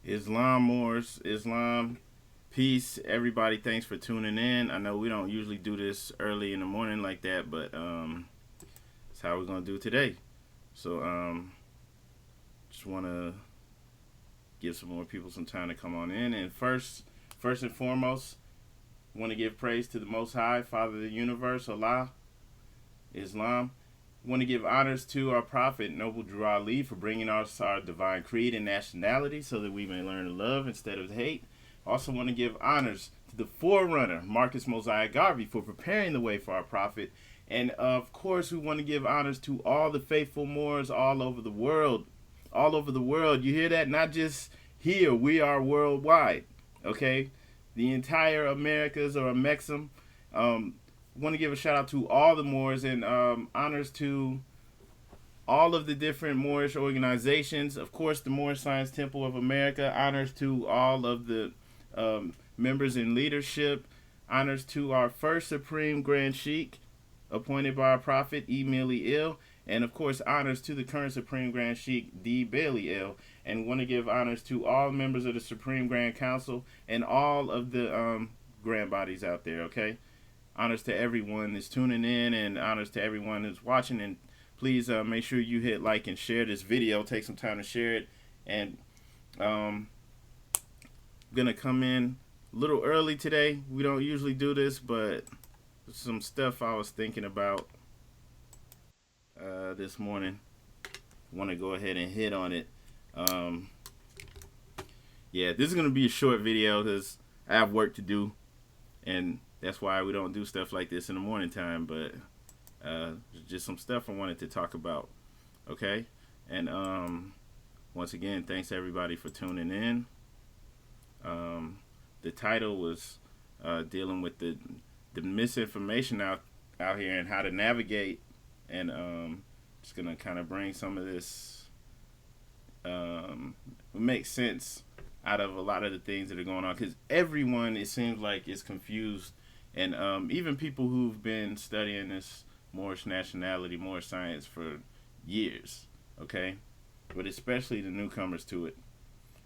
Islam, Moors, Islam, peace, everybody. Thanks for tuning in. I know we don't usually do this early in the morning like that, but that's how we're gonna do it today. So just want to give some more people some time to come on in. And first and foremost, want to give praise to the Most High, Father of the Universe, Allah, Islam. Want to give honors to our prophet, Noble Drew Ali, for bringing us our divine creed and nationality so that we may learn to love instead of hate. Also want to give honors to the forerunner, Marcus Mosiah Garvey, for preparing the way for our prophet. And of course, we want to give honors to all the faithful Moors all over the world. All over the world. You hear that? Not just here. We are worldwide. Okay? The entire Americas or Amexum. Want to give a shout out to all the Moors and honors to all of the different Moorish organizations. Of course, the Moorish Science Temple of America. Honors to all of the members in leadership. Honors to our first Supreme Grand Sheikh, appointed by our prophet, E. Millie Ill. And of course, honors to the current Supreme Grand Sheikh, D. Bailey Ill. And want to give honors to all members of the Supreme Grand Council and all of the grand bodies out there, okay? Honors to everyone that's tuning in and honors to everyone that's watching. And please make sure you hit like and share this video. Take some time to share it. And I'm going to come in a little early today. We don't usually do this, but some stuff I was thinking about this morning. Want to go ahead and hit on it. Yeah, this is going to be a short video because I have work to do. And that's why we don't do stuff like this in the morning time, but just some stuff I wanted to talk about, okay? And once again, thanks everybody for tuning in. The title was dealing with the misinformation out here and how to navigate, and just gonna kind of bring some of this make sense out of a lot of the things that are going on, because everyone, it seems like, is confused. And even people who've been studying this Moorish nationality, Moorish science for years, okay? But especially the newcomers to it.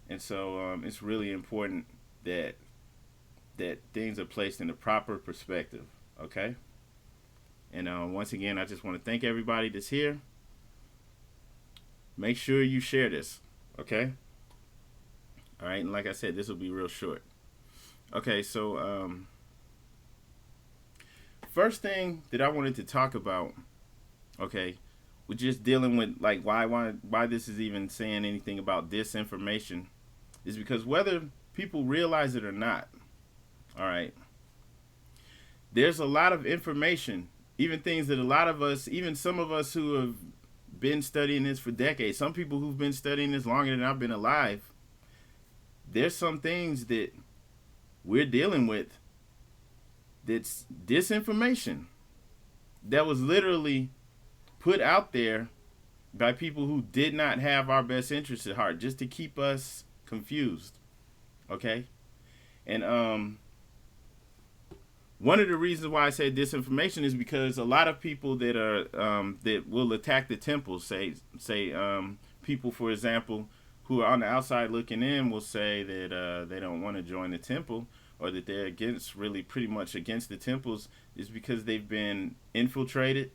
And so it's really important that things are placed in the proper perspective, okay? And once again, I just want to thank everybody that's here. Make sure you share this, okay? All right, and like I said, this will be real short. Okay, so first thing that I wanted to talk about, okay, we're just dealing with like why this is even saying anything about disinformation, is because whether people realize it or not, all right, there's a lot of information, even things that a lot of us, even some of us who have been studying this for decades, some people who've been studying this longer than I've been alive, there's some things that we're dealing with that's disinformation that was literally put out there by people who did not have our best interests at heart, just to keep us confused, okay? And one of the reasons why I say disinformation is because a lot of people that are that will attack the temples, say people, for example, who are on the outside looking in, will say that they don't want to join the temple, or that they're against, really pretty much against the temples, is because they've been infiltrated.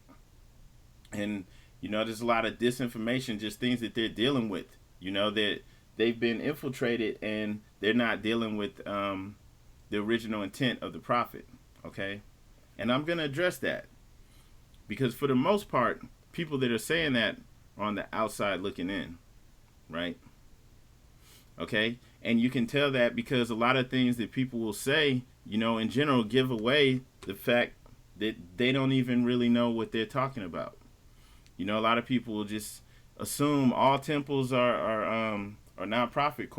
And, you know, there's a lot of disinformation, just things that they're dealing with. You know, that they've been infiltrated and they're not dealing with the original intent of the prophet, okay? And I'm going to address that, because for the most part, people that are saying that are on the outside looking in, right? Okay? And you can tell that because a lot of things that people will say, you know, in general, give away the fact that they don't even really know what they're talking about. You know, a lot of people will just assume all temples are nonprofit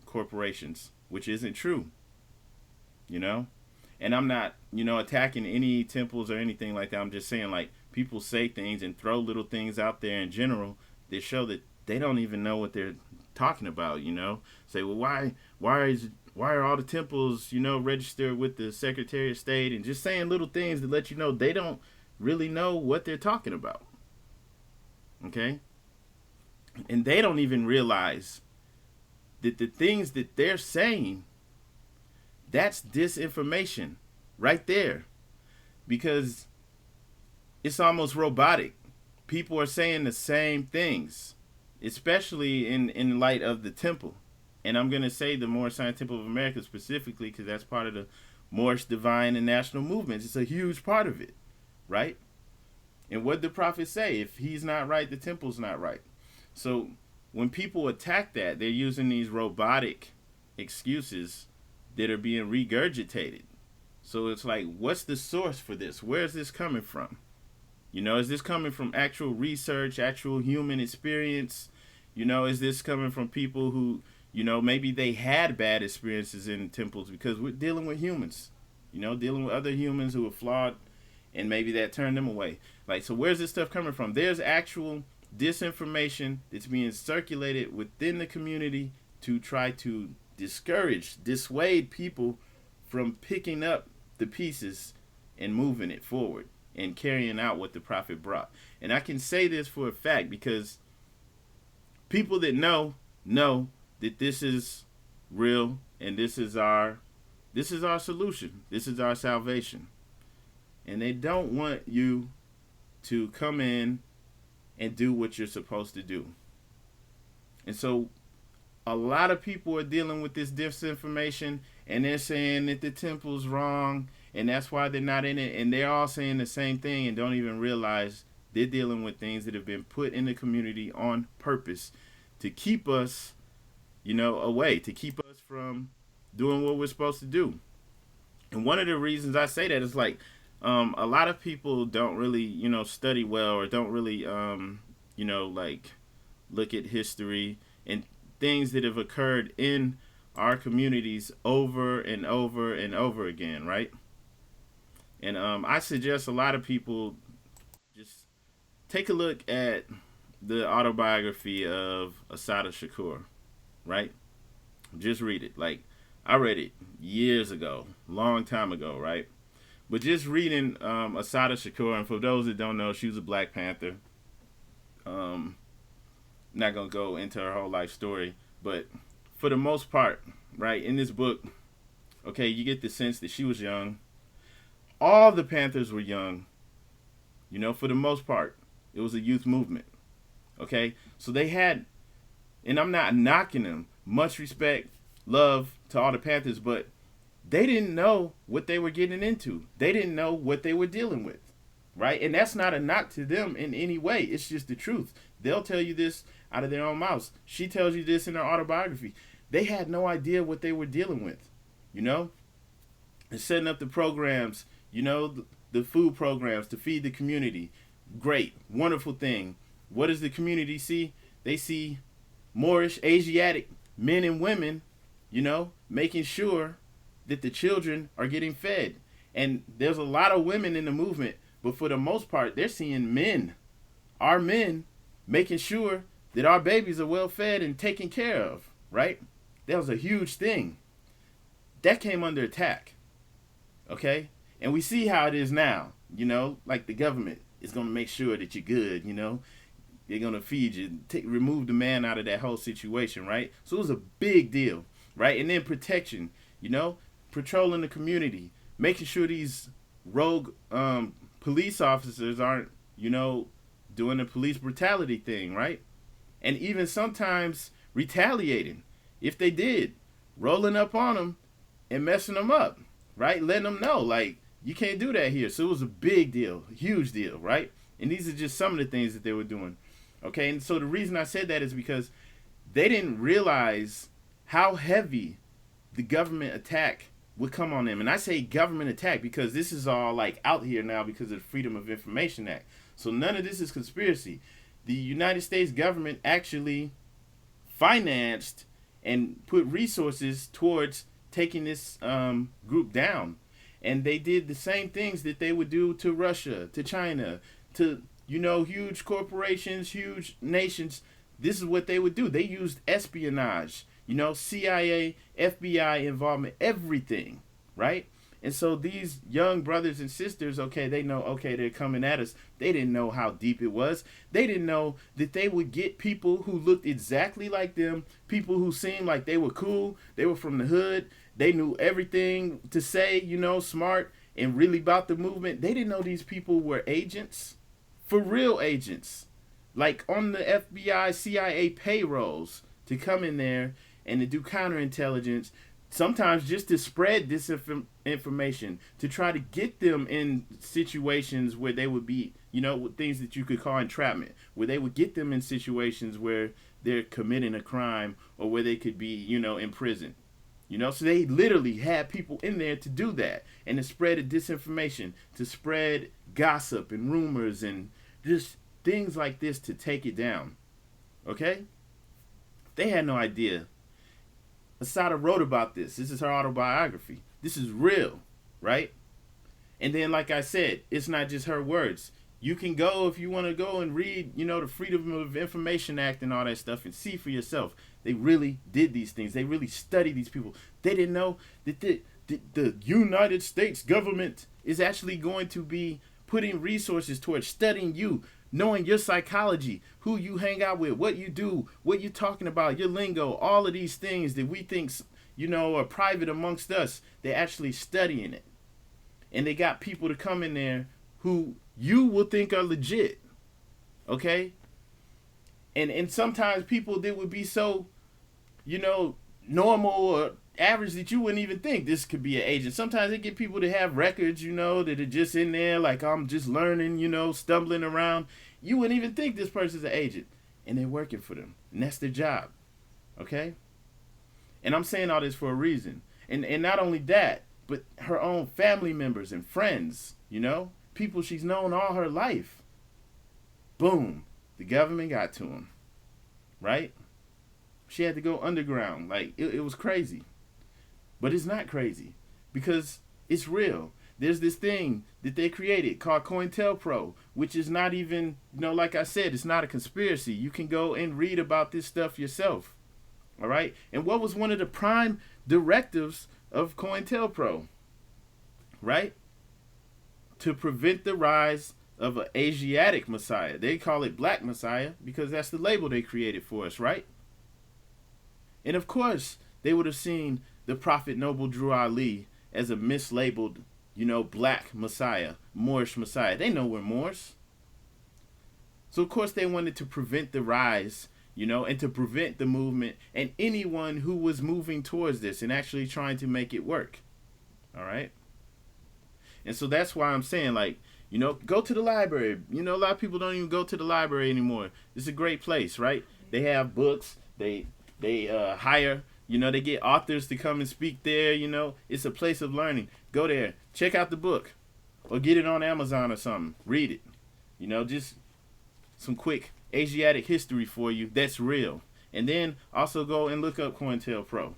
corporations, which isn't true. You know? And I'm not, you know, attacking any temples or anything like that. I'm just saying, like, people say things and throw little things out there in general that show that they don't even know what they're talking about, you know? Say, well, why are all the temples, you know, registered with the Secretary of State, and just saying little things that let you know they don't really know what they're talking about. Okay? And they don't even realize that the things that they're saying, that's disinformation right there. Because it's almost robotic. People are saying the same things, especially in light of the temple. And I'm going to say the Moorish Temple of America specifically because that's part of the Moorish divine and national movements. It's a huge part of it, right? And what did the prophet say? If he's not right, the temple's not right. So when people attack that, they're using these robotic excuses that are being regurgitated. So it's like, what's the source for this? Where is this coming from? You know, is this coming from actual research, actual human experience? You know, is this coming from people who, you know, maybe they had bad experiences in temples, because we're dealing with humans, you know, dealing with other humans who are flawed, and maybe that turned them away. Like, so where's this stuff coming from? There's actual disinformation that's being circulated within the community to try to discourage, dissuade people from picking up the pieces and moving it forward and carrying out what the prophet brought. And I can say this for a fact because people that know that this is real and this is our solution. This is our salvation. And they don't want you to come in and do what you're supposed to do. And so a lot of people are dealing with this disinformation, and they're saying that the temple's wrong and that's why they're not in it, and they're all saying the same thing and don't even realize they're dealing with things that have been put in the community on purpose to keep us, you know, away, to keep us from doing what we're supposed to do. And one of the reasons I say that is like a lot of people don't really, you know, study well, or don't really, you know, like look at history and things that have occurred in our communities over and over and over again, right? And I suggest a lot of people just take a look at the autobiography of Assata Shakur, right? Just read it. Like, I read it years ago, long time ago, right? But just reading Assata Shakur, and for those that don't know, she was a Black Panther. Not gonna go into her whole life story, but for the most part, right, in this book, okay, you get the sense that she was young. All the Panthers were young, you know, for the most part. It was a youth movement, okay? So they had, and I'm not knocking them, much respect, love to all the Panthers, but they didn't know what they were getting into. They didn't know what they were dealing with, right? And that's not a knock to them in any way. It's just the truth. They'll tell you this out of their own mouths. She tells you this in her autobiography. They had no idea what they were dealing with, you know? And setting up the programs, you know, the food programs to feed the community. Great, wonderful thing. What does the community see? They see Moorish, Asiatic men and women, you know, making sure that the children are getting fed. And there's a lot of women in the movement, but for the most part, they're seeing men, our men, making sure that our babies are well fed and taken care of, right? That was a huge thing. That came under attack, okay? And we see how it is now, you know, like the government is going to make sure that you're good, you know. They're going to feed you, remove the man out of that whole situation, right? So it was a big deal, right? And then protection, you know, patrolling the community, making sure these rogue police officers aren't, you know, doing the police brutality thing, right? And even sometimes retaliating, if they did, rolling up on them and messing them up, right? Letting them know, like, you can't do that here. So it was a big deal, a huge deal, right? And these are just some of the things that they were doing, okay? And so the reason I said that is because they didn't realize how heavy the government attack would come on them. And I say government attack because this is all like out here now because of the Freedom of Information Act. So none of this is conspiracy. The United States government actually financed and put resources towards taking this group down. And they did the same things that they would do to Russia, to China, to, you know, huge corporations, huge nations. This is what they would do. They used espionage, you know, CIA, FBI involvement, everything, right? And so these young brothers and sisters, okay, they know, okay, they're coming at us. They didn't know how deep it was. They didn't know that they would get people who looked exactly like them, people who seemed like they were cool, they were from the hood, they knew everything to say, you know, smart and really about the movement. They didn't know these people were agents, for real agents, like on the FBI, CIA payrolls to come in there and to do counterintelligence, sometimes just to spread disinformation, to try to get them in situations where they would be, you know, things that you could call entrapment, where they would get them in situations where they're committing a crime or where they could be, you know, in prison. You know, so they literally had people in there to do that and to spread a disinformation, to spread gossip and rumors and just things like this to take it down. Okay? They had no idea. Asada wrote about this. This is her autobiography. This is real, right? And then, like I said, it's not just her words. You can go, if you want to go and read, you know, the Freedom of Information Act and all that stuff and see for yourself. They really did these things. They really studied these people. They didn't know that the United States government is actually going to be putting resources towards studying you, knowing your psychology, who you hang out with, what you do, what you're talking about, your lingo, all of these things that we think, you know, are private amongst us. They're actually studying it. And they got people to come in there who you will think are legit. Okay? And sometimes people that would be so, you know, normal or average that you wouldn't even think this could be an agent. Sometimes they get people to have records, you know, that are just in there like I'm just learning, you know, stumbling around. You wouldn't even think this person's an agent. And they're working for them. And that's their job. Okay? And I'm saying all this for a reason. And not only that, but her own family members and friends, you know, people she's known all her life. Boom. The government got to him. Right? She had to go underground. Like, it was crazy. But it's not crazy. Because it's real. There's this thing that they created called cointelpro, which is not even, you know, like I said, it's not a conspiracy. You can go and read about this stuff yourself. All right? And what was one of the prime directives of cointelpro? Right? To prevent the rise of an Asiatic Messiah. They call it Black Messiah because that's the label they created for us, right? And of course, they would have seen the Prophet Noble Drew Ali as a mislabeled, you know, Black Messiah, Moorish Messiah. They know we're Moors. So of course they wanted to prevent the rise, you know, and to prevent the movement and anyone who was moving towards this and actually trying to make it work. All right? And so that's why I'm saying, like, you know, go to the library. You know, a lot of people don't even go to the library anymore. It's a great place, right? They have books. They hire, you know, they get authors to come and speak there, you know. It's a place of learning. Go there. Check out the book. Or get it on Amazon or something. Read it. You know, just some quick Asiatic history for you that's real. And then also go and look up COINTELPRO.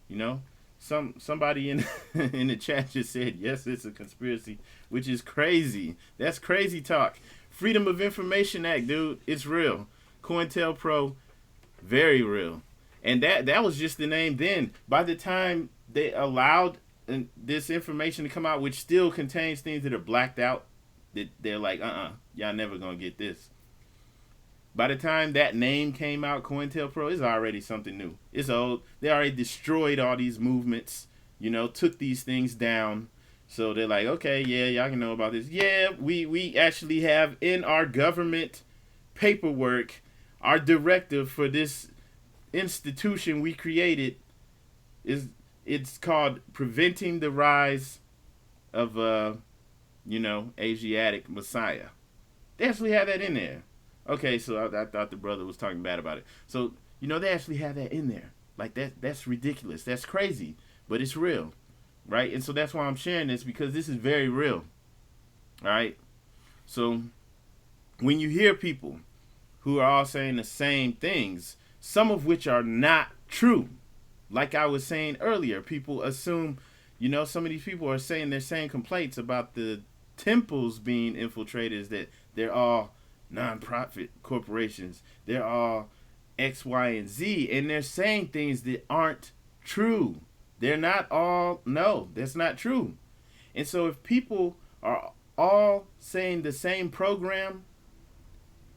You know? Somebody in in the chat just said, yes, it's a conspiracy, which is crazy. That's crazy talk. Freedom of Information Act, dude. It's real. COINTELPRO, very real. And that was just the name then. By the time they allowed this information to come out, which still contains things that are blacked out, that they're like, y'all never gonna get this. By the time that name came out, COINTELPRO, is already something new. It's old. They already destroyed all these movements, you know, took these things down. So they're like, okay, yeah, y'all can know about this. Yeah, we actually have in our government paperwork our directive for this institution we created it's called Preventing the Rise of you know, Asiatic Messiah. They actually have that in there. Okay, so I thought the brother was talking bad about it. So, you know, they actually have that in there. Like, that's ridiculous. That's crazy. But it's real. Right? And so that's why I'm sharing this, because this is very real. All right? So, when you hear people who are all saying the same things, some of which are not true, like I was saying earlier, people assume, you know, some of these people are saying their same complaints about the temples being infiltrated, is that they're all non-profit corporations, they're all X, Y, and Z, and they're saying things that aren't true. They're not all, no, that's not true. And so if people are all saying the same program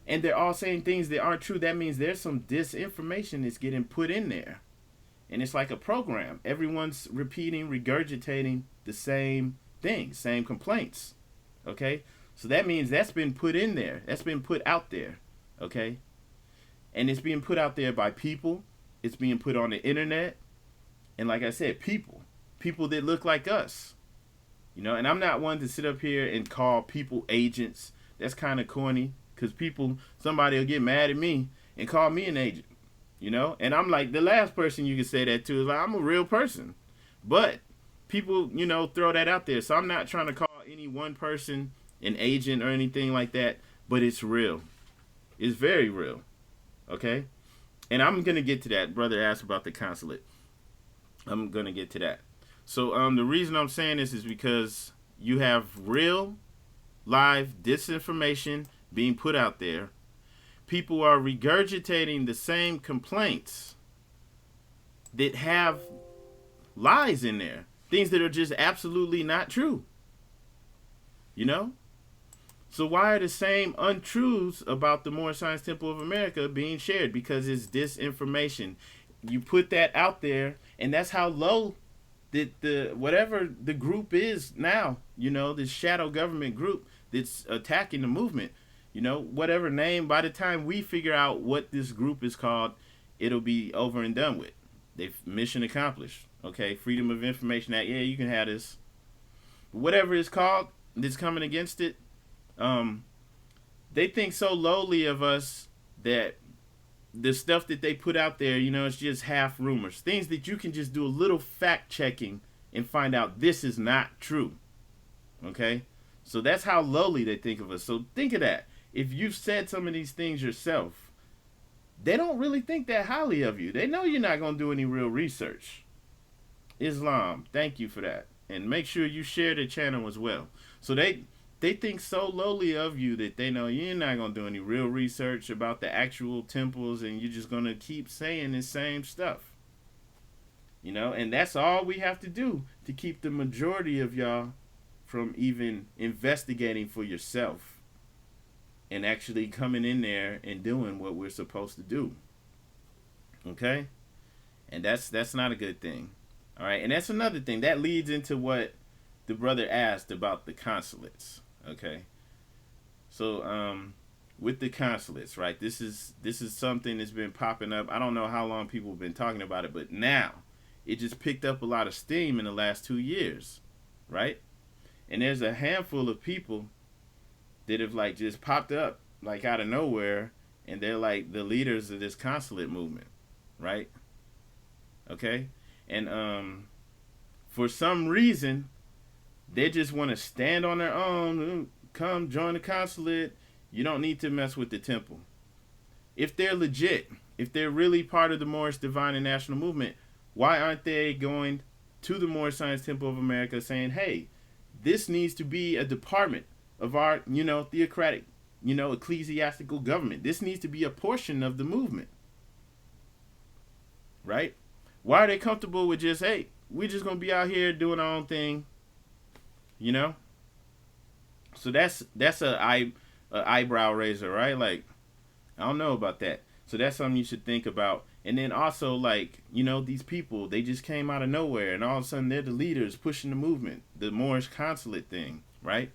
and they're all saying things that aren't true, that means there's some disinformation that's getting put in there. And it's like a program. Everyone's repeating, regurgitating the same things, same complaints. Okay? So that means that's been put in there. That's been put out there. Okay? And it's being put out there by people. It's being put on the internet. And like I said, people that look like us. You know, and I'm not one to sit up here and call people agents. That's kind of corny, because somebody will get mad at me and call me an agent. You know, and I'm like, the last person you can say that to is like, I'm a real person. But people, you know, throw that out there. So I'm not trying to call any one person an agent or anything like that, but it's real. It's very real. Okay? And I'm going to get to that. Brother asked about the consulate. I'm going to get to that. So the reason I'm saying this is because you have real, live disinformation being put out there. People are regurgitating the same complaints that have lies in there. Things that are just absolutely not true. You know? So why are the same untruths about the Moorish Science Temple of America being shared? Because it's disinformation. You put that out there, and that's how low the whatever the group is now, you know, this shadow government group that's attacking the movement. You know, whatever name, by the time we figure out what this group is called, it'll be over and done with. They've mission accomplished. Okay, Freedom of Information Act, yeah, you can have this. But whatever it's called that's coming against it, they think so lowly of us that the stuff that they put out there, you know, it's just half rumors. Things that you can just do a little fact checking and find out this is not true. Okay? So that's how lowly they think of us. So think of that. If you've said some of these things yourself, they don't really think that highly of you. They know you're not going to do any real research. Islam, thank you for that. And make sure you share the channel as well. So they think so lowly of you that they know you're not going to do any real research about the actual temples, and you're just going to keep saying the same stuff. You know, and that's all we have to do to keep the majority of y'all from even investigating for yourself and actually coming in there and doing what we're supposed to do. Okay? And that's not a good thing. All right? And that's another thing. That leads into what the brother asked about the consulates. Okay? So, with the consulates, right? This is something that's been popping up. I don't know how long people have been talking about it, but now it just picked up a lot of steam in the last 2 years, right? And there's a handful of people that have like just popped up like out of nowhere, and they're like the leaders of this consulate movement, right? Okay? And for some reason, they just want to stand on their own, come join the consulate. You don't need to mess with the temple. If they're legit, if they're really part of the Moorish Divine and National Movement, why aren't they going to the Moorish Science Temple of America saying, hey, this needs to be a department of our, you know, theocratic, you know, ecclesiastical government. This needs to be a portion of the movement. Right? Why are they comfortable with just, hey, we're just going to be out here doing our own thing, you know? So that's a eyebrow raiser, right? Like, I don't know about that. So that's something you should think about. And then also, like, you know, these people, they just came out of nowhere, and all of a sudden they're the leaders pushing the movement, the Moorish consulate thing, right?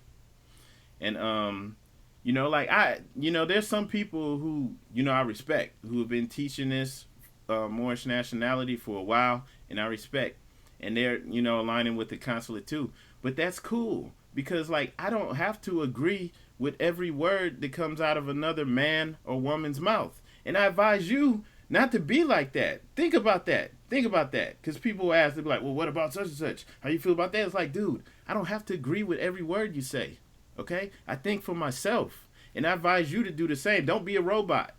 And, you know, like, there's some people who, you know, I respect, who have been teaching this Moorish nationality for a while, and I respect. And they're, you know, aligning with the consulate too. But that's cool, because, like, I don't have to agree with every word that comes out of another man or woman's mouth. And I advise you not to be like that. Think about that. Think about that. Because people ask, they'll be like, well, what about such and such? How you feel about that? It's like, dude, I don't have to agree with every word you say. Okay? I think for myself. And I advise you to do the same. Don't be a robot.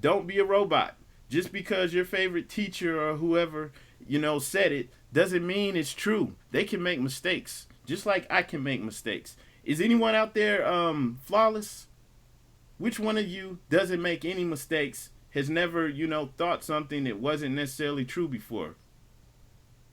Don't be a robot. Just because your favorite teacher or whoever, you know, said it, doesn't mean it's true. They can make mistakes. Just like I can make mistakes. Is anyone out there flawless? Which one of you doesn't make any mistakes, has never, you know, thought something that wasn't necessarily true before?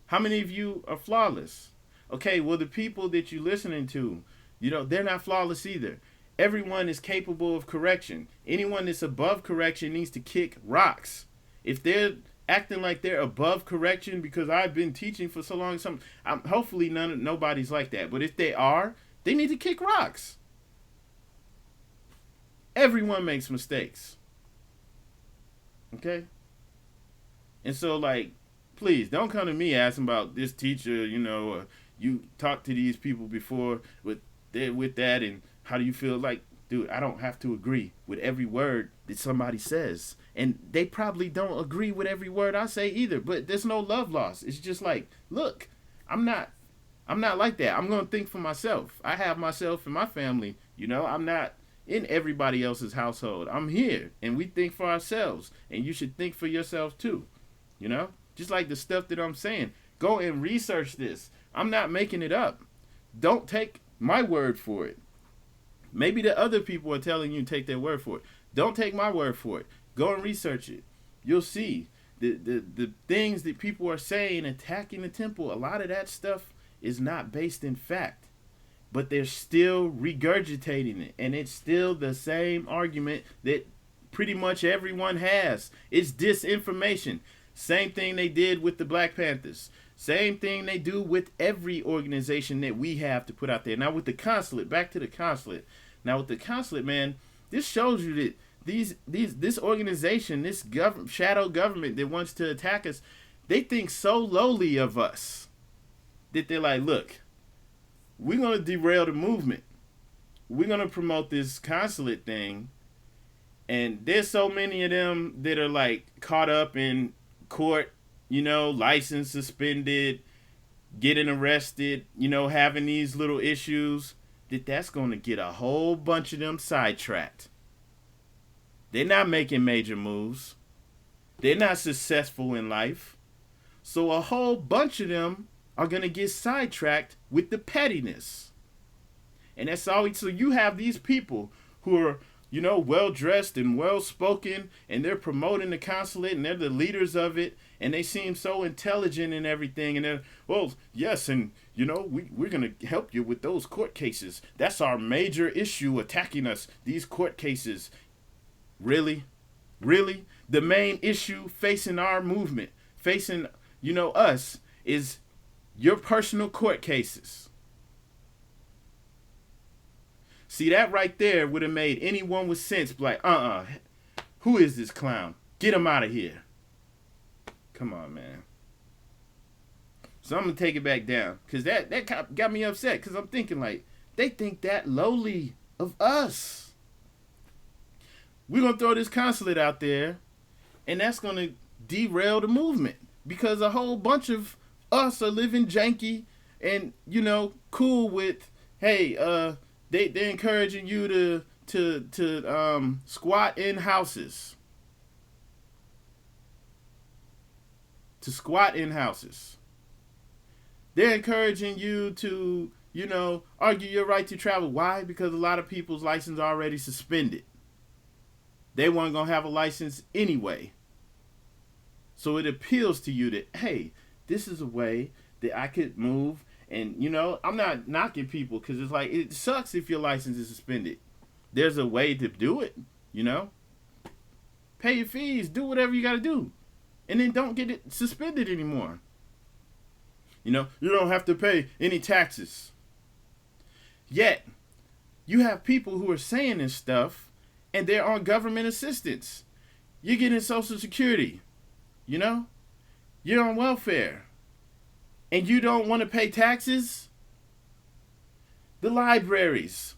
How many of you are flawless? Okay, well, the people that you're listening to, they're not flawless either. Everyone is capable of correction. Anyone that's above correction needs to kick rocks. If they're acting like they're above correction because I've been teaching for so long, hopefully nobody's like that. But if they are, they need to kick rocks. Everyone makes mistakes. Okay? And so, like, please don't come to me asking about this teacher, you talked to these people before with that, and how do you feel? Like, dude, I don't have to agree with every word that somebody says. And they probably don't agree with every word I say either. But there's no love lost. It's just like, look, I'm not like that. I'm going to think for myself. I have myself and my family. I'm not in everybody else's household. I'm here, and we think for ourselves. And you should think for yourself too. Just like the stuff that I'm saying. Go and research this. I'm not making it up. Don't take my word for it. Maybe the other people are telling you to take their word for it. Don't take my word for it. Go and research it. You'll see the things that people are saying, attacking the temple. A lot of that stuff is not based in fact, but they're still regurgitating it, and it's still the same argument that pretty much everyone has. It's disinformation. Same thing they did with the Black Panthers. Same thing they do with every organization that we have to put out there. Now with the consulate, back to the consulate. Now with the consulate, man, this shows you that this organization, this shadow government that wants to attack us, they think so lowly of us that they're like, look, we're going to derail the movement. We're going to promote this consulate thing. And there's so many of them that are like caught up in court, license suspended, getting arrested, having these little issues, that's going to get a whole bunch of them sidetracked. They're not making major moves. They're not successful in life. So a whole bunch of them are going to get sidetracked with the pettiness. And that's all. So you have these people who are, well-dressed and well-spoken, and they're promoting the consulate, and they're the leaders of it, and they seem so intelligent and everything, and they're, well, yes, and, we're going to help you with those court cases. That's our major issue attacking us, these court cases. Really? Really? The main issue facing our movement, facing, us, is your personal court cases. See, that right there would have made anyone with sense be like, who is this clown? Get him out of here. Come on, man. So I'm going to take it back down. Because that got me upset. Because I'm thinking, like, they think that lowly of us. We're going to throw this consulate out there. And that's going to derail the movement. Because a whole bunch of us are living janky and, cool with, hey, they're encouraging you to squat in houses. To squat in houses. They're encouraging you to, argue your right to travel. Why? Because a lot of people's license are already suspended. They weren't going to have a license anyway. So it appeals to you that, hey, this is a way that I could move. And, I'm not knocking people because it's like, it sucks if your license is suspended. There's a way to do it, Pay your fees, do whatever you got to do. And then don't get it suspended anymore. You don't have to pay any taxes. Yet, you have people who are saying this stuff and they're on government assistance. You're getting Social Security, You're on welfare. And you don't want to pay taxes? The libraries,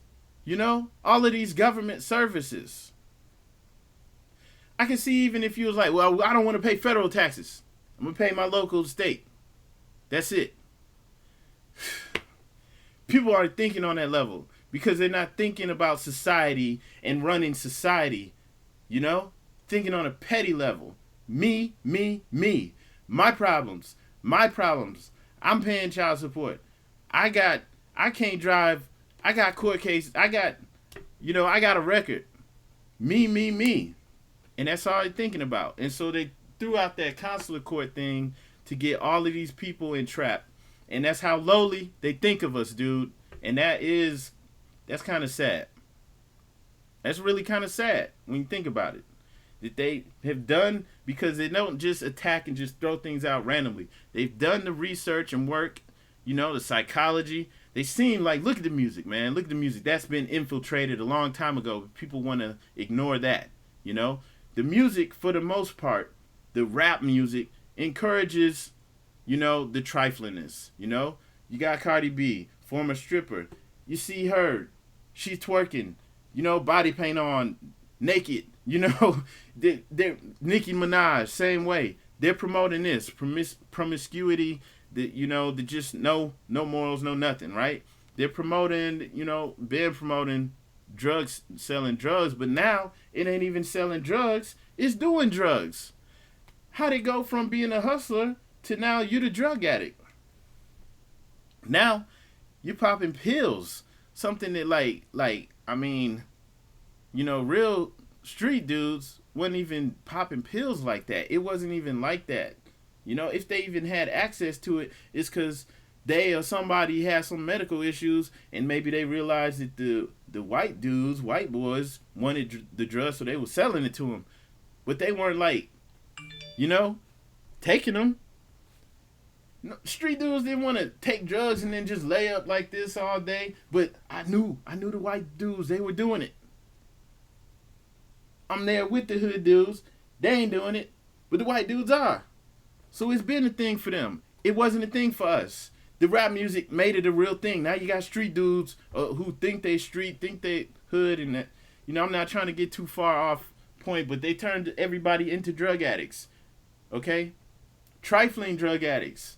all of these government services. I can see even if you was like, well, I don't want to pay federal taxes. I'm going to pay my local state. That's it. People aren't thinking on that level because they're not thinking about society and running society, thinking on a petty level. Me. My problems. I'm paying child support. I can't drive. I got court cases. I got a record. Me. And that's all they're thinking about. And so they threw out that consular court thing to get all of these people entrapped. And that's how lowly they think of us, dude. And that's kind of sad. That's really kind of sad when you think about it. That they have done, because they don't just attack and just throw things out randomly. They've done the research and work, the psychology. They seem like, look at the music, man. Look at the music. That's been infiltrated a long time ago. People want to ignore that, The music, for the most part, the rap music, encourages, the triflingness, You got Cardi B, former stripper. You see her. She's twerking, body paint on, naked. They're Nicki Minaj, same way. They're promoting this promiscuity, the just no morals, no nothing, right? They're promoting, been promoting drugs, selling drugs, but now it ain't even selling drugs, it's doing drugs. How'd it go from being a hustler to now you the drug addict? Now you popping pills, something that real street dudes wasn't even popping pills like that. It wasn't even like that. If they even had access to it, it's because they or somebody had some medical issues, and maybe they realized that the white dudes, white boys, wanted the drugs, so they were selling it to them. But they weren't taking them. Street dudes didn't want to take drugs and then just lay up like this all day. But I knew the white dudes, they were doing it. I'm there with the hood dudes. They ain't doing it, but the white dudes are. So it's been a thing for them. It wasn't a thing for us. The rap music made it a real thing. Now you got street dudes who think they street, think they hood, and that. I'm not trying to get too far off point, but they turned everybody into drug addicts. Okay? Trifling drug addicts.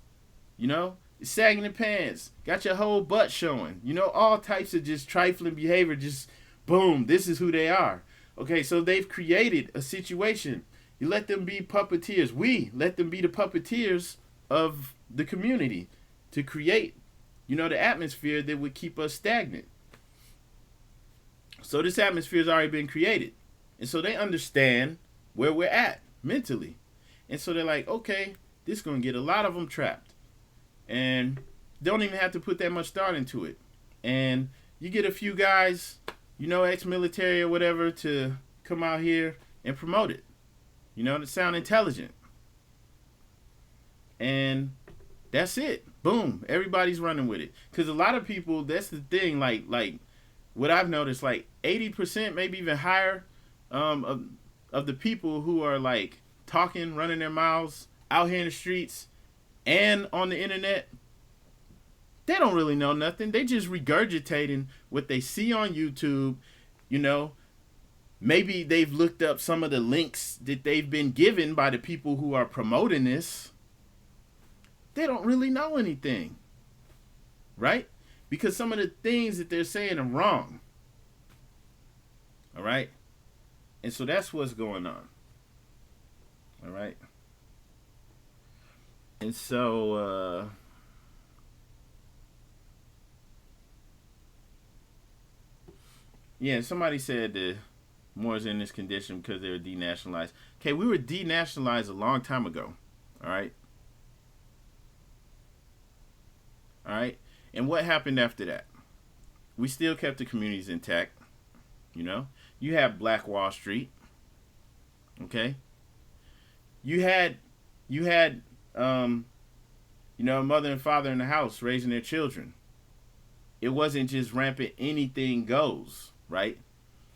Sagging the pants. Got your whole butt showing. All types of just trifling behavior. Just, boom, this is who they are. Okay, so they've created a situation. You let them be puppeteers. We let them be the puppeteers of the community to create, the atmosphere that would keep us stagnant. So this atmosphere has already been created. And so they understand where we're at mentally. And so they're like, okay, this is going to get a lot of them trapped. And don't even have to put that much thought into it. And you get a few guys, ex-military or whatever, to come out here and promote it. To sound intelligent. And that's it. Boom. Everybody's running with it. Because a lot of people, that's the thing, like what I've noticed, 80%, maybe even higher, of the people who are talking, running their mouths out here in the streets and on the internet, they don't really know nothing. They just regurgitating what they see on YouTube. Maybe they've looked up some of the links that they've been given by the people who are promoting this. They don't really know anything, right? Because some of the things that they're saying are wrong. All right? And so that's what's going on. All right? And so, somebody said the Moors in this condition because they were denationalized. Okay, we were denationalized a long time ago. All right? All right? And what happened after that? We still kept the communities intact. You had Black Wall Street. Okay? You had a mother and father in the house raising their children. It wasn't just rampant anything goes, right?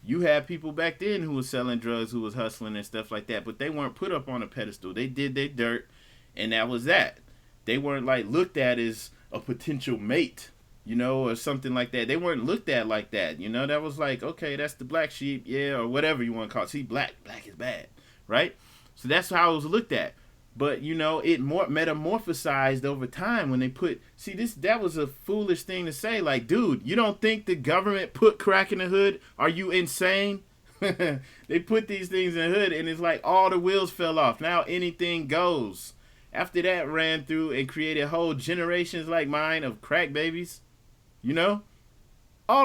You had people back then who was selling drugs, who was hustling and stuff like that, but they weren't put up on a pedestal. They did their dirt, and that was that. They weren't looked at as a potential mate, or something like that. They weren't looked at like that. That was okay, that's the black sheep, yeah, or whatever you want to call it. See, black is bad, right? So that's how it was looked at. But, it more metamorphosized over time when they put... See, that was a foolish thing to say. Dude, you don't think the government put crack in the hood? Are you insane? They put these things in the hood, and it's all the wheels fell off. Now anything goes. After that, ran through and created whole generations like mine of crack babies. All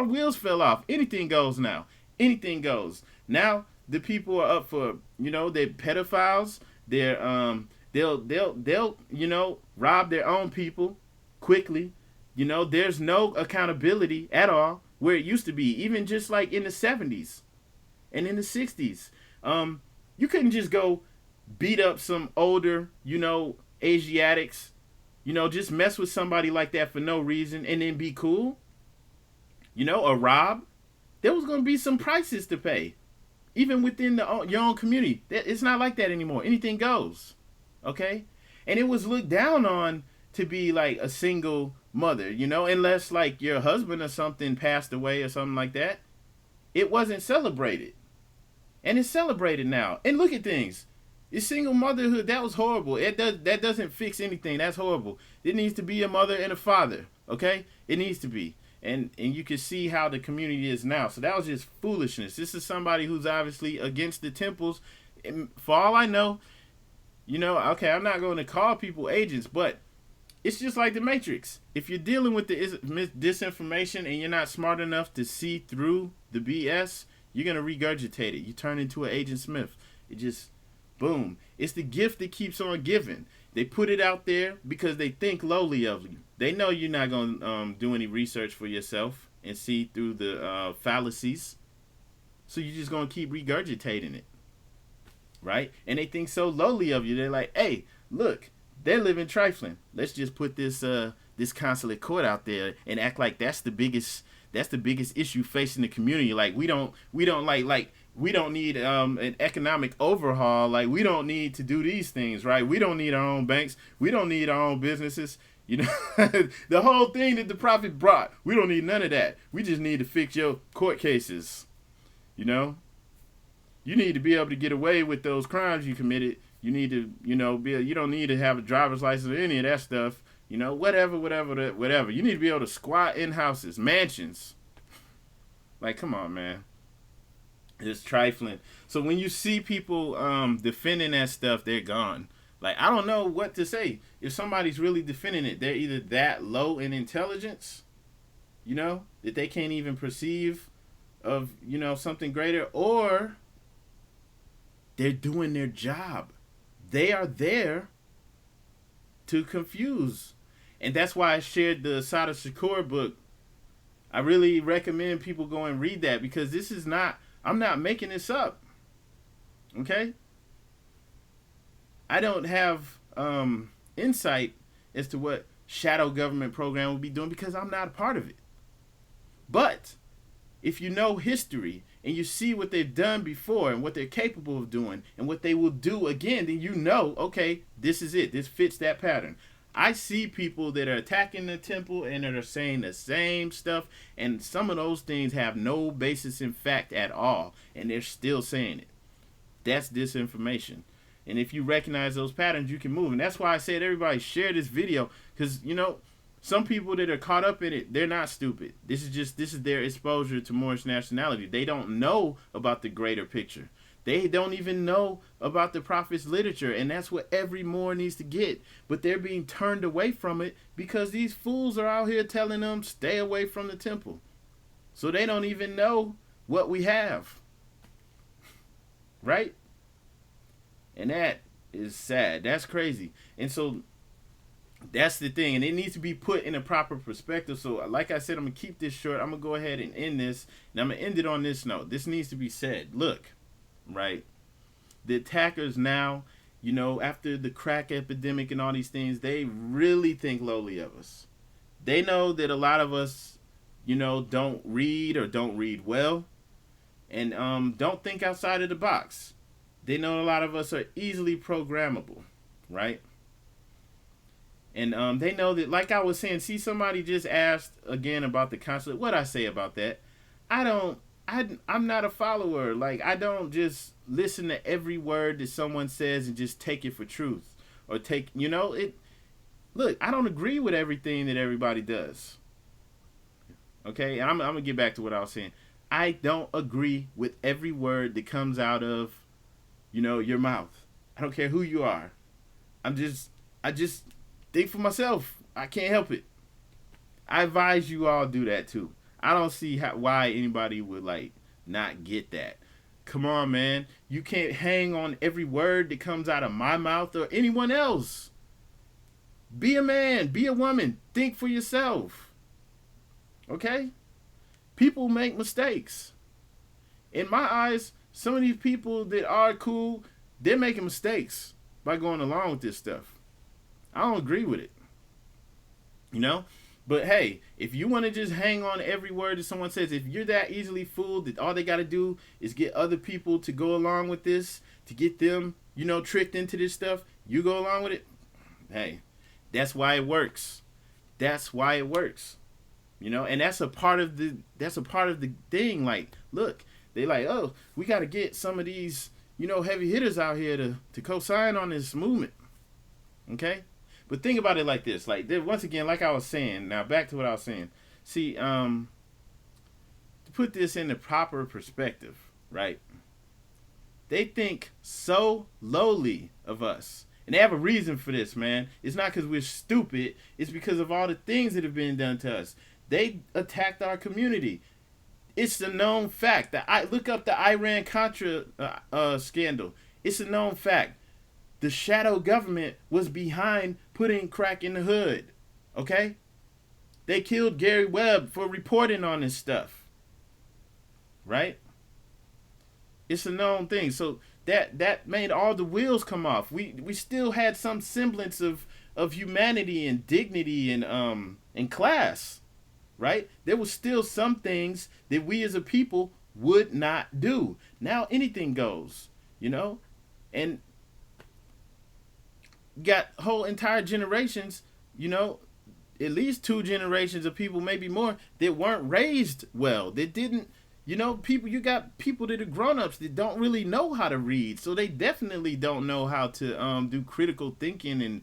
the wheels fell off. Anything goes now. Anything goes. Now, the people are up for, they're pedophiles. They're... They'll rob their own people, quickly. There's no accountability at all where it used to be, even just like in the 70s and in the 60s. You couldn't just go beat up some older, Asiatics, just mess with somebody like that for no reason and then be cool, or rob. There was going to be some prices to pay, even within your own community. It's not like that anymore. Anything goes, okay? And it was looked down on to be like a single mother, unless like your husband or something passed away or something like that. It wasn't celebrated. And it's celebrated now. And look at things. It's single motherhood. That was horrible. That doesn't fix anything. That's horrible. It needs to be a mother and a father, okay? It needs to be. And you can see how the community is now. So that was just foolishness. This is somebody who's obviously against the temples. And for all I know, okay, I'm not going to call people agents, but it's just like the Matrix. If you're dealing with the disinformation and you're not smart enough to see through the BS, you're going to regurgitate it. You turn into an Agent Smith. It just, boom. It's the gift that keeps on giving. They put it out there because they think lowly of you. They know you're not going to do any research for yourself and see through the fallacies. So you're just going to keep regurgitating it. Right? And they think so lowly of you. They're like, hey, look, they're living trifling. Let's just put this consulate court out there and act like that's the biggest issue facing the community. Like we don't need an economic overhaul. Like we don't need to do these things, right? We don't need our own banks. We don't need our own businesses. The whole thing that the prophet brought, we don't need none of that. We just need to fix your court cases. You need to be able to get away with those crimes you committed. You need to, you don't need to have a driver's license or any of that stuff. Whatever. You need to be able to squat in houses, mansions. Like, come on, man. It's trifling. So when you see people defending that stuff, they're gone. Like, I don't know what to say. If somebody's really defending it, they're either that low in intelligence, that they can't even perceive of, something greater, or they're doing their job. They are there to confuse. And that's why I shared the Sada Shakur book. I really recommend people go and read that, because this is not, I'm not making this up. Okay? I don't have insight as to what shadow government program will be doing, because I'm not a part of it. But if you know history and you see what they've done before and what they're capable of doing and what they will do again, then okay, this is it. This fits that pattern. I see people that are attacking the temple and that are saying the same stuff, and some of those things have no basis in fact at all, and they're still saying it. That's disinformation. And if you recognize those patterns, you can move. And that's why I said everybody share this video, because, some people that are caught up in it, they're not stupid. This is their exposure to Moorish nationality. They don't know about the greater picture. They don't even know about the prophet's literature, and that's what every Moor needs to get. But they're being turned away from it because these fools are out here telling them stay away from the temple. So they don't even know what we have. Right? And that is sad. That's crazy. And so that's the thing, and it needs to be put in a proper perspective. So like I said, I'm going to keep this short. I'm going to go ahead and end this, and I'm going to end it on this note. This needs to be said. Look, right, the attackers now, after the crack epidemic and all these things, they really think lowly of us. They know that a lot of us, don't read or don't read well, and don't think outside of the box. They know a lot of us are easily programmable, right? And they know that, like I was saying, see, somebody just asked again about the consulate. What I say about that? I'm not a follower. Like, I don't just listen to every word that someone says and just take it for truth. Or take, look, I don't agree with everything that everybody does. Okay? And I'm going to get back to what I was saying. I don't agree with every word that comes out of, your mouth. I don't care who you are. I just think for myself. I can't help it. I advise you all do that too. I don't see why anybody would not get that. Come on, man. You can't hang on every word that comes out of my mouth or anyone else. Be a man, be a woman, think for yourself. Okay? People make mistakes. In my eyes, some of these people that are cool, they're making mistakes by going along with this stuff. I don't agree with it. You know? But hey, if you want to just hang on every word that someone says, if you're that easily fooled that all they got to do is get other people to go along with this, to get them, tricked into this stuff, you go along with it. Hey, that's why it works. That's why it works. And that's a part of the thing. Like, look, they like, oh, we got to get some of these, heavy hitters out here to co-sign on this movement. Okay? But think about it like this. Like, once again, like I was saying, now back to what I was saying. See, to put this in the proper perspective, right? They think so lowly of us. And they have a reason for this, man. It's not because we're stupid. It's because of all the things that have been done to us. They attacked our community. It's a known fact. Look up the Iran-Contra scandal. It's a known fact. The shadow government was behind putting crack in the hood. Okay? They killed Gary Webb for reporting on this stuff. Right? It's a known thing. So that made all the wheels come off. We still had some semblance of humanity and dignity and class. Right? There was still some things that we as a people would not do. Now anything goes. And got whole entire generations, at least 2 generations of people, maybe more, that weren't raised well. That didn't, you got people that are grown-ups that don't really know how to read. So they definitely don't know how to do critical thinking and,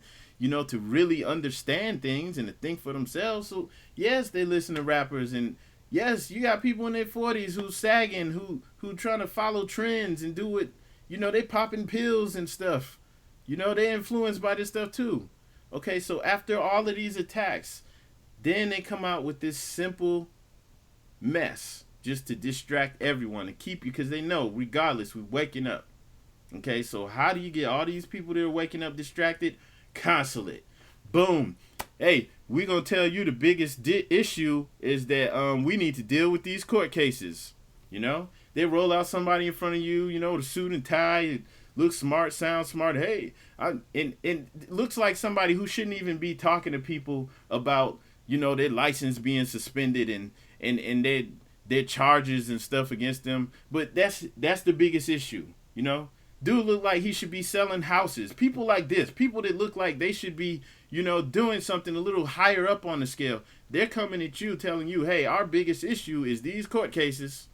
to really understand things and to think for themselves. So yes, they listen to rappers, and yes, you got people in their 40s who's sagging, who trying to follow trends and do it, they popping pills and stuff. They're influenced by this stuff too. Okay, so after all of these attacks, then they come out with this simple mess just to distract everyone and keep you, because they know regardless, we're waking up. Okay, so how do you get all these people that are waking up distracted? Consulate. Boom. Hey, we're going to tell you the biggest issue is that we need to deal with these court cases. They roll out somebody in front of you, the suit and tie, looks smart, sounds smart. Hey, and it looks like somebody who shouldn't even be talking to people about, their license being suspended and their charges and stuff against them. But that's the biggest issue, Dude look like he should be selling houses. People like this, people that look like they should be, doing something a little higher up on the scale. They're coming at you telling you, hey, our biggest issue is these court cases.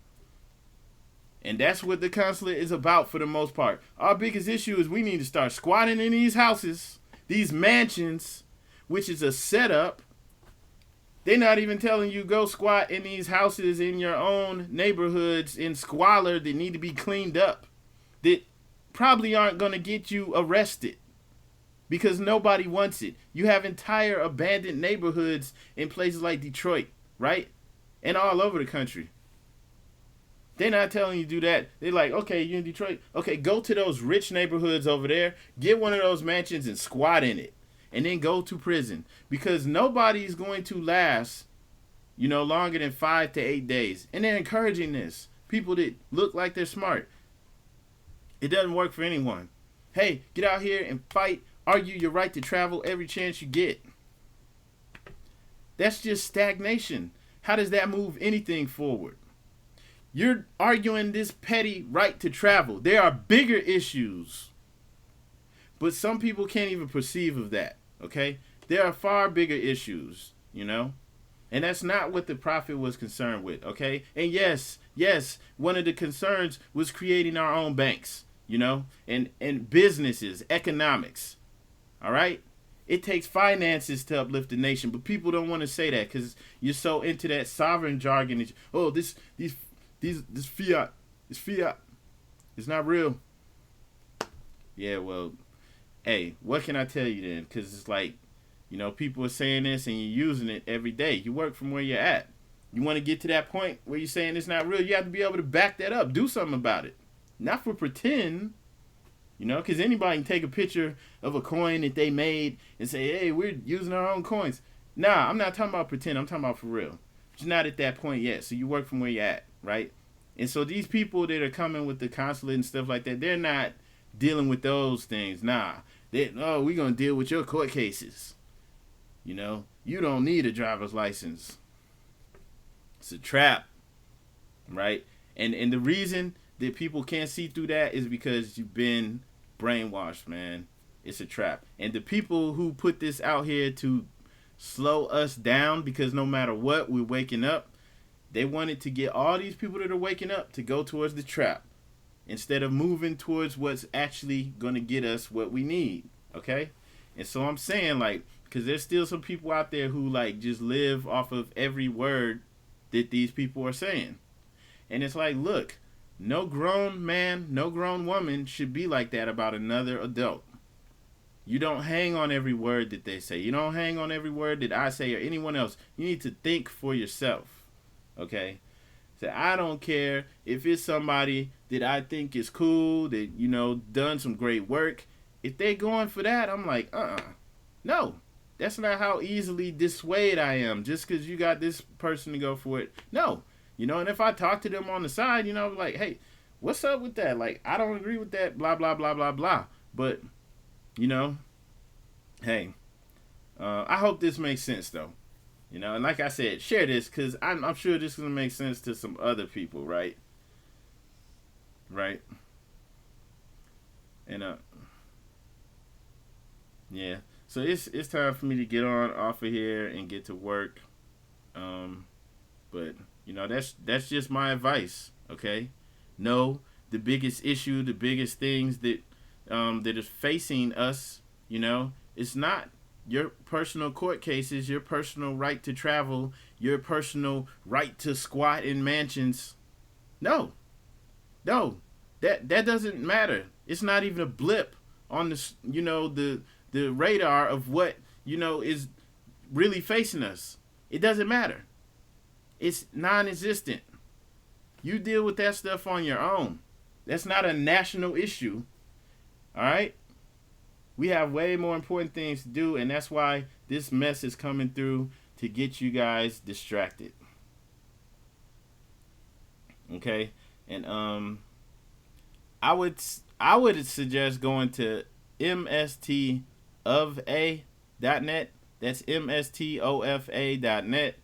And that's what the consulate is about for the most part. Our biggest issue is we need to start squatting in these houses, these mansions, which is a setup. They're not even telling you go squat in these houses in your own neighborhoods in squalor that need to be cleaned up, that probably aren't going to get you arrested because nobody wants it. You have entire abandoned neighborhoods in places like Detroit, right? And all over the country. They're not telling you to do that. They're like, okay, you're in Detroit. Okay, go to those rich neighborhoods over there. Get one of those mansions and squat in it. And then go to prison. Because nobody's going to last, longer than 5 to 8 days. And they're encouraging this. People that look like they're smart. It doesn't work for anyone. Hey, get out here and fight. Argue your right to travel every chance you get. That's just stagnation. How does that move anything forward? You're arguing this petty right to travel. There are bigger issues. But some people can't even perceive of that, okay? There are far bigger issues, And that's not what the prophet was concerned with, okay? And yes, one of the concerns was creating our own banks, and businesses, economics, all right? It takes finances to uplift the nation, but people don't want to say that because you're so into that sovereign jargon. This fiat, it's fiat. It's not real. Yeah, well, hey, what can I tell you then? Because it's like, people are saying this and you're using it every day. You work from where you're at. You want to get to that point where you're saying it's not real, you have to be able to back that up. Do something about it. Not for pretend. You know, because anybody can take a picture of a coin that they made and say, hey, we're using our own coins. Nah, I'm not talking about pretend. I'm talking about for real. It's not at that point yet. So you work from where you're at, right? And so these people that are coming with the consulate and stuff like that, they're not dealing with those things. Nah. We're going to deal with your court cases. You know, you don't need a driver's license. It's a trap, right? And the reason that people can't see through that is because you've been brainwashed, man. It's a trap. And the people who put this out here to slow us down, because no matter what, we're waking up, they wanted to get all these people that are waking up to go towards the trap instead of moving towards what's actually going to get us what we need, okay? And so I'm saying, like, because there's still some people out there who, like, just live off of every word that these people are saying. And it's like, look, no grown man, no grown woman should be like that about another adult. You don't hang on every word that they say. You don't hang on every word that I say or anyone else. You need to think for yourself, okay? So I don't care if it's somebody that I think is cool, that, you know, done some great work. If they going for that, I'm like, no. That's not how easily dissuade I am just because you got this person to go for it. No. You know, and if I talk to them on the side, you know, like, hey, what's up with that? Like, I don't agree with that, blah, blah, blah, blah, blah. But, you know, hey, I hope this makes sense, though. You know, and like I said, share this because I'm sure this is going to make sense to some other people, right? Right? And, yeah. So it's time for me to get on off of here and get to work. But you know, that's just my advice, okay? No, the biggest issue, the biggest things that that is facing us, you know, it's not your personal court cases, your personal right to travel, your personal right to squat in mansions. No, that doesn't matter. It's not even a blip on the, you know, the radar of what, you know, is really facing us. It doesn't matter. It's non-existent. You deal with that stuff on your own. That's not a national issue. All right? We have way more important things to do, and that's why this mess is coming through to get you guys distracted. Okay? And I would suggest going to mstofa.net. That's mstofa.net.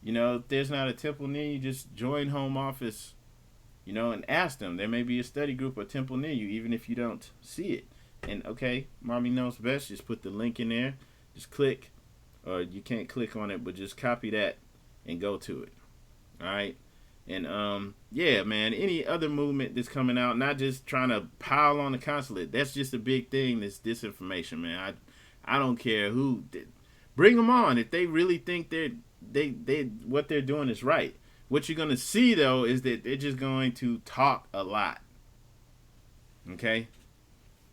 You know, if there's not a temple near you, just join home office, you know, and ask them. There may be a study group or temple near you, even if you don't see it. And, okay, mommy knows best. Just put the link in there. Just click, or you can't click on it, but just copy that and go to it. All right? And, yeah, man, any other movement that's coming out, not just trying to pile on the consulate. That's just a big thing, this disinformation, man. I don't care who. Bring them on if they really think they what they're doing is right. What you're going to see, though, is that they're just going to talk a lot. Okay?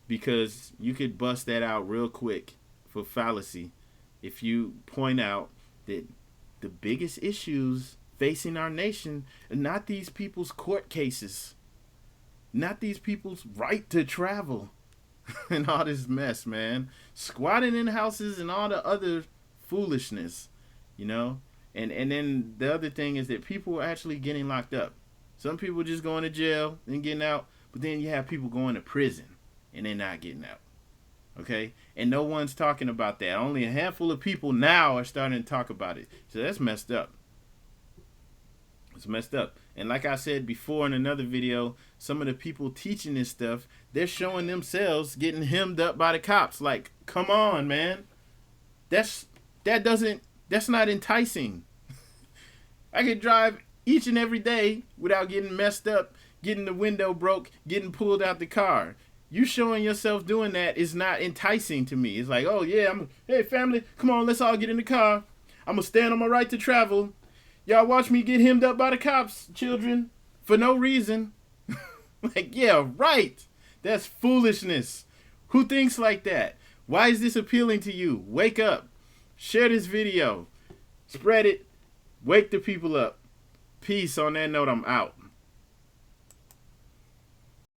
Because you could bust that out real quick for fallacy if you point out that the biggest issues facing our nation are not these people's court cases, not these people's right to travel, and all this mess, man. Squatting in houses and all the other foolishness, you know. And then the other thing is that people are actually getting locked up. Some people just going to jail and getting out, but then you have people going to prison and they're not getting out. Okay? And no one's talking about that. Only a handful of people now are starting to talk about it. So that's messed up. It's messed up. And like I said before in another video, some of the people teaching this stuff, they're showing themselves getting hemmed up by the cops. Like, come on, man. That's not enticing. I could drive each and every day without getting messed up, getting the window broke, getting pulled out the car. You showing yourself doing that is not enticing to me. It's like, oh yeah, hey family, come on, let's all get in the car. I'm gonna stand on my right to travel. Y'all watch me get hemmed up by the cops, children, for no reason. Like, yeah, right. That's foolishness. Who thinks like that? Why is this appealing to you? Wake up. Share this video. Spread it. Wake the people up. Peace. On that note, I'm out.